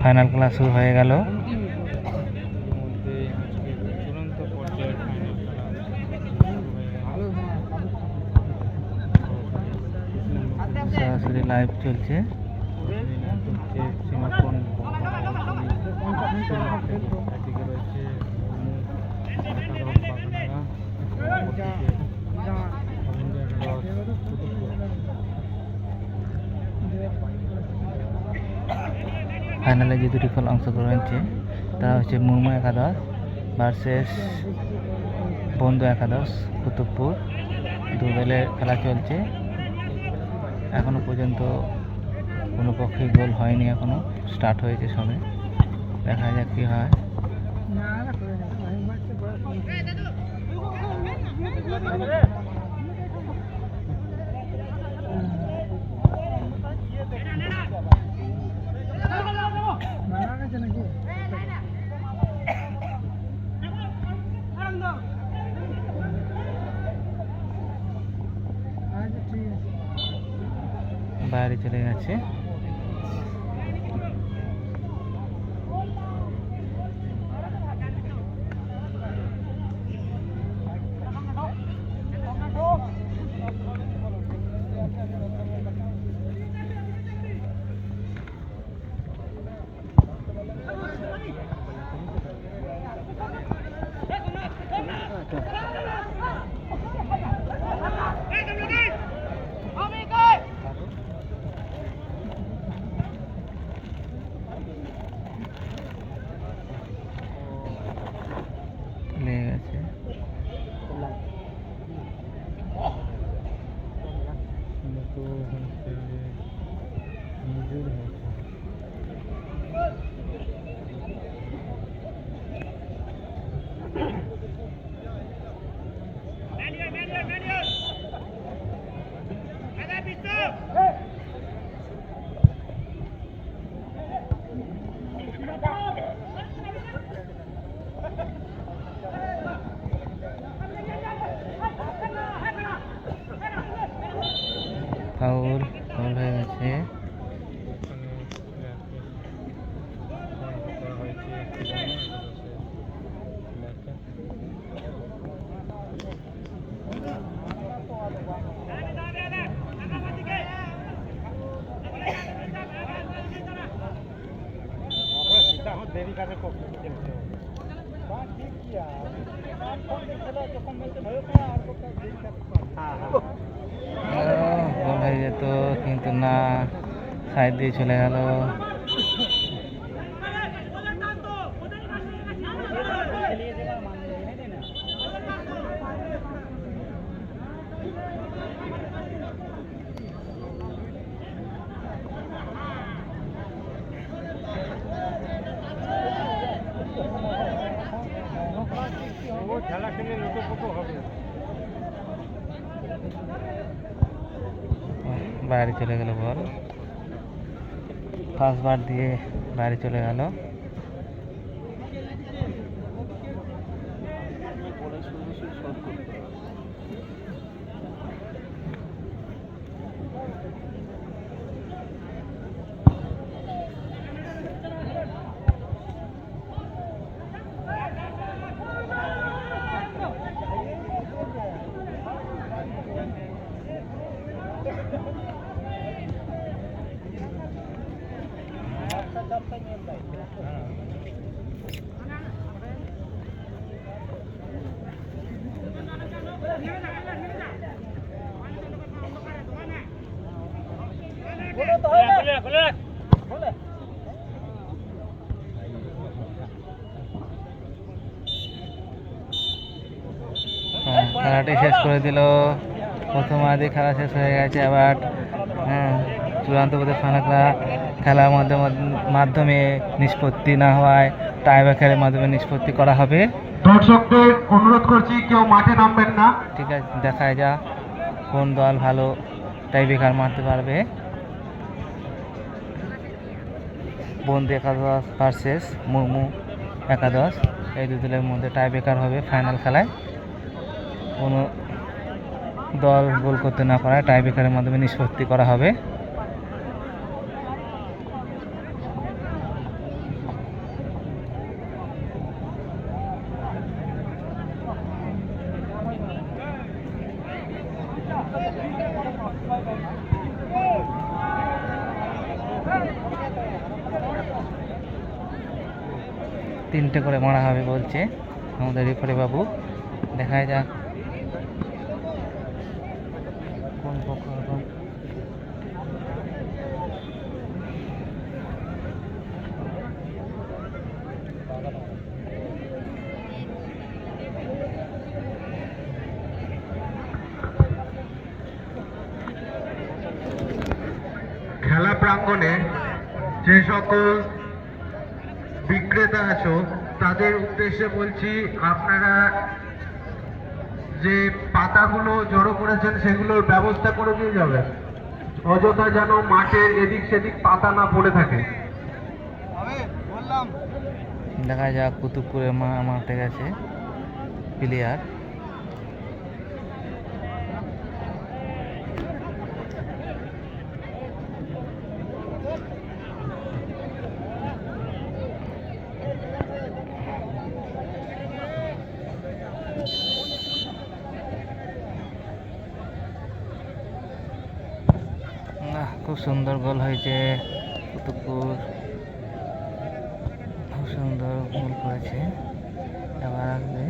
Final খেলা শুরু হয়ে গেল। সরাসরি লাইভ চলছে। ফাইনালে যে দুটি দল অংশগ্রহণ হচ্ছে তারা হচ্ছে মুর্মু একাদশ ভার্সেস বন্ধু একাদশ কুতুবপুর। দু দলের খেলা চলছে, এখনো পর্যন্ত কোনো পক্ষেই গোল হয়নি, এখনো স্টার্ট হয়েছে সবে, দেখা যাক কি হয়। বাইরে চলে গেছে। লেগে গেছে। ফাউল হয়ে গেছে। গোল হয়ে যেত কিন্তু না, সাইড দিয়ে চলে গেল। বাইরে চলে গেল বল, ফার্স্ট বার দিয়ে বাইরে চলে গেল। খেলাটি শেষ করে দিল। প্রথমার্ধে খেলা শেষ হয়ে গেছে। আবার চূড়ান্ত পর্যায়ে ফাইনাল খেলার মাধ্যমে নিষ্পত্তি না হওয়ায় টাইব্রেকারের মাধ্যমে নিষ্পত্তি করা হবে। দর্শকদের অনুরোধ করছি কেউ মাঠে নামবেন না। ঠিক আছে, দেখা যাক কোন দল ভালো টাইব্রেকার মারতে পারবে। বন্ধু একাদশ ভার্সেস মুর্মু একাদশ, এই দু দলের মধ্যে টাইব্রেকার হবে ফাইনাল খেলায়। কোনো দল গোল করতে না পারায় টাইব্রেকারের মাধ্যমে নিষ্পত্তি করা হবে। 3টে করে মারা হবে বলছে আমাদের রেফারি বাবু। দেখা যাক কোন পক্ষ এখন খেলা প্রাঙ্গণে যে সকল বিক্রেতা আছো তাদের উদ্দেশ্যে বলছি, আপনারা যে পাতাগুলো জড়ো করেছেন সেগুলোর ব্যবস্থা করে দিয়ে যাবেন, অযথা যেন মাঠের এদিক সেদিক পাতা না পড়ে থাকে। দেখা যাক কুতুবপুরের মাঠে গেছে প্লেয়ার। খুব সুন্দর গোল হয়েছে কুতুবপুর, খুব সুন্দর গোল করেছে। এবার আসবে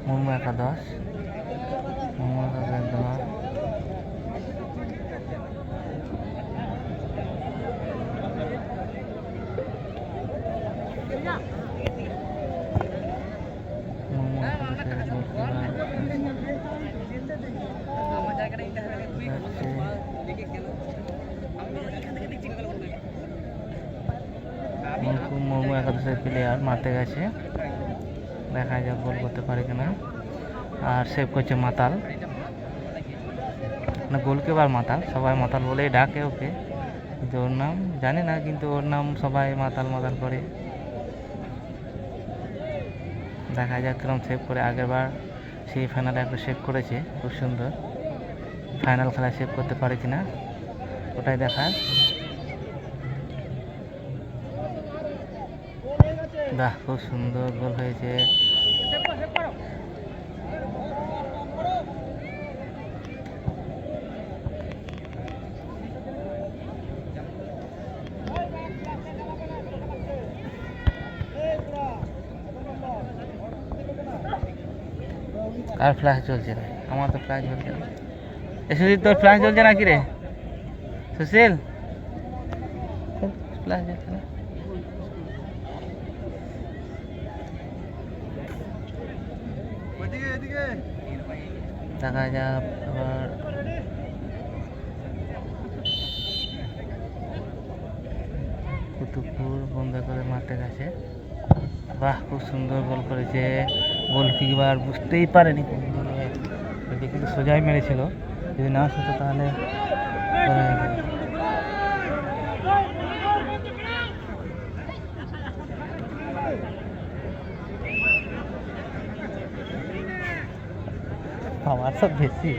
মুম্বাই একাদশ। মুম্বাই একাদশের প্লেয়ার মারতে গেছে, দেখা যাক গোল করতে পারে কিনা। আর সেভ করছে মাতাল, না গোলকিপার মাতাল, সবাই মাতাল বলেই ডাকে ওকে, কিন্তু ওর নাম জানি না, কিন্তু ওর নাম সবাই মাতাল মাতাল করে। দেখা যাক কিরম সেভ করে। আগেরবার সেই ফাইনালে একটা সেভ করেছে খুব সুন্দর, ফাইনাল খেলায় সেভ করতে পারে কিনা ওটাই দেখার। বাহ, খুব সুন্দর গোল হয়েছে। আর ফ্ল্যাশ চলছে না, আমার তো ফ্ল্যাশ চলছে না। সুশীল, তোর ফ্ল্যাশ চলছে না কি রে সুশীল? ফ্ল্যাশ চলছে না। দেখা যাক আবার কুতুবপুর বন্ধ করে মারতে গেছে। বাহ, খুব সুন্দর গোল করেছে। গোলকিপার বুঝতেই পারেনি কোন দিকে, কিন্তু সোজাই মেরেছিল, যদি না হতো তাহলে আমার সব বেশি।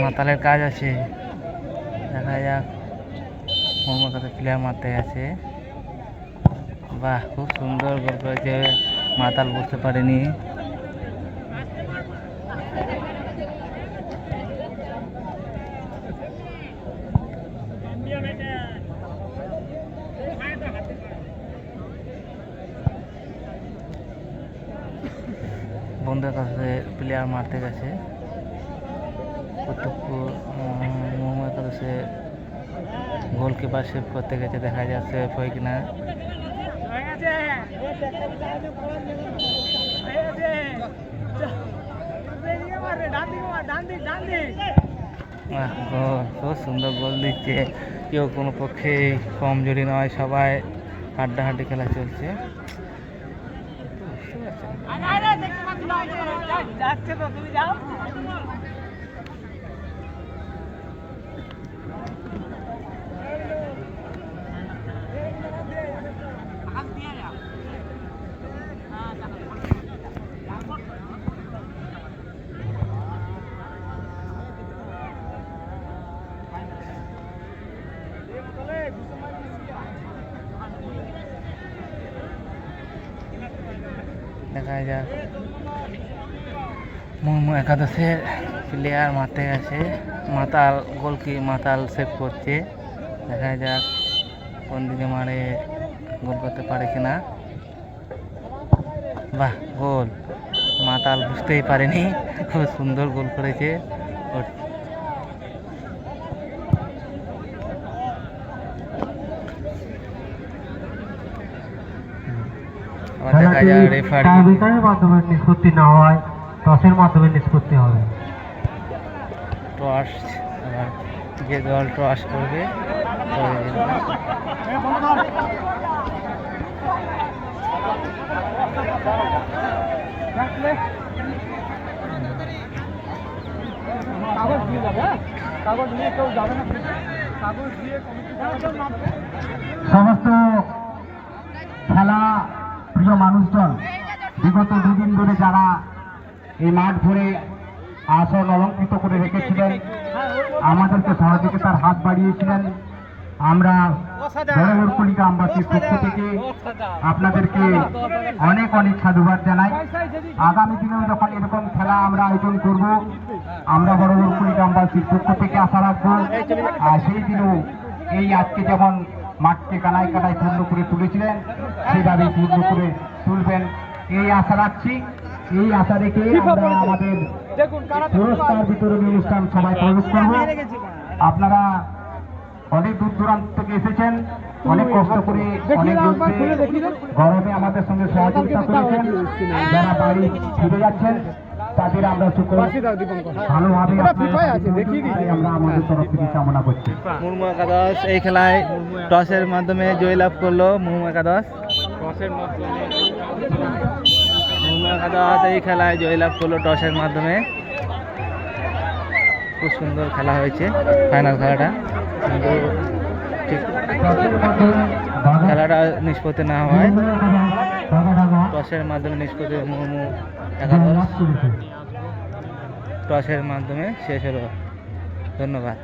মাতালের কাজ আছে, দেখা যাক। মোহাম্মদ কাছে প্লেয়ার মারতে আছে। বাহ, খুব সুন্দর গোল করেছে, মাতাল বুঝতে পারেনি। বন্ধুর কাছে প্লেয়ার মারতে গেছে কুতুবপুর। মোহাম্মদ কাছে গোলকিপার সেভ করতে গেছে, দেখা যাচ্ছে সেভ হয় কিনা। খুব সুন্দর গোল দিচ্ছে, কেউ কোনো পক্ষেই কমজোরি নয়, সবাই হাড্ডাহাড্ডি খেলা চলছে। দেখা যাক মুর্মু একাদশের প্লেয়ার মাঠে গেছে, মাতাল গোলকি মাতাল সেভ করছে। দেখা যাক কোন দিকে মারে, গোল করতে পারে কিনা। বাহ, গোল! মাতাল বুঝতেই পারেনি, খুব সুন্দর গোল করেছে। আবার দেখা যাক রেফারি মাধ্যমে নিষ্পত্তি না হয়, টসের মাধ্যমে নিষ্পত্তি হবে। টস, আবার যে দল টস করবে সমস্ত খেলা প্রিয় মানুষজন বিগত দুদিন ধরে যারা এই মাঠ ধরে আসন অলঙ্কৃত করে রেখেছিলেন, আমাদেরকে সহযোগিতার হাত বাড়িয়েছিলেন, আমরা বড়বড়কুলি গ্রামবাসীর পক্ষ থেকে আপনাদেরকে অনেক অনেক সাধুবাদ জানাই। আগামী দিনেও যখন এরকম খেলা আমরা আয়োজন করব, আমরা বড়বড়কুলি গ্রামবাসীর পক্ষ থেকে আশা রাখবো, আর সেই দিনও এই আজকে যেমন মাঠকে কানায় কানায় পূর্ণ করে তুলেছিলেন, সেইভাবেই পূর্ণ করে তুলবেন এই আশা রাখছি। এই আশা রেখে আমরা আমাদের পুরস্কার বিতরণ অনুষ্ঠান সবাই প্রবেশ করব। আপনারা অনেক দূর দূরান্ত থেকে এসেছেন, অনেক কষ্ট করে, অনেক গরমে আমাদের সঙ্গে সহযোগিতা করেছেন। যারা বাড়ি ফিরে যাচ্ছেন তাদের আমরা ভালোভাবে আমরা আমাদের তরফ থেকে কামনা করছি। মুর্মু একাদশ এই খেলায় টসের মাধ্যমে জয়লাভ করলো। মুর্মু একাদশ এই খেলায় জয়লাভ করলো টসের মাধ্যমে। খুব সুন্দর খেলা হয়েছে ফাইনাল খেলাটা, কিন্তু ঠিক খেলাটা নিষ্পত্তি না হয়, টসের মাধ্যমে নিষ্পত্তি মুর্মু একাদশ টসের মাধ্যমে শেষ হলো। ধন্যবাদ।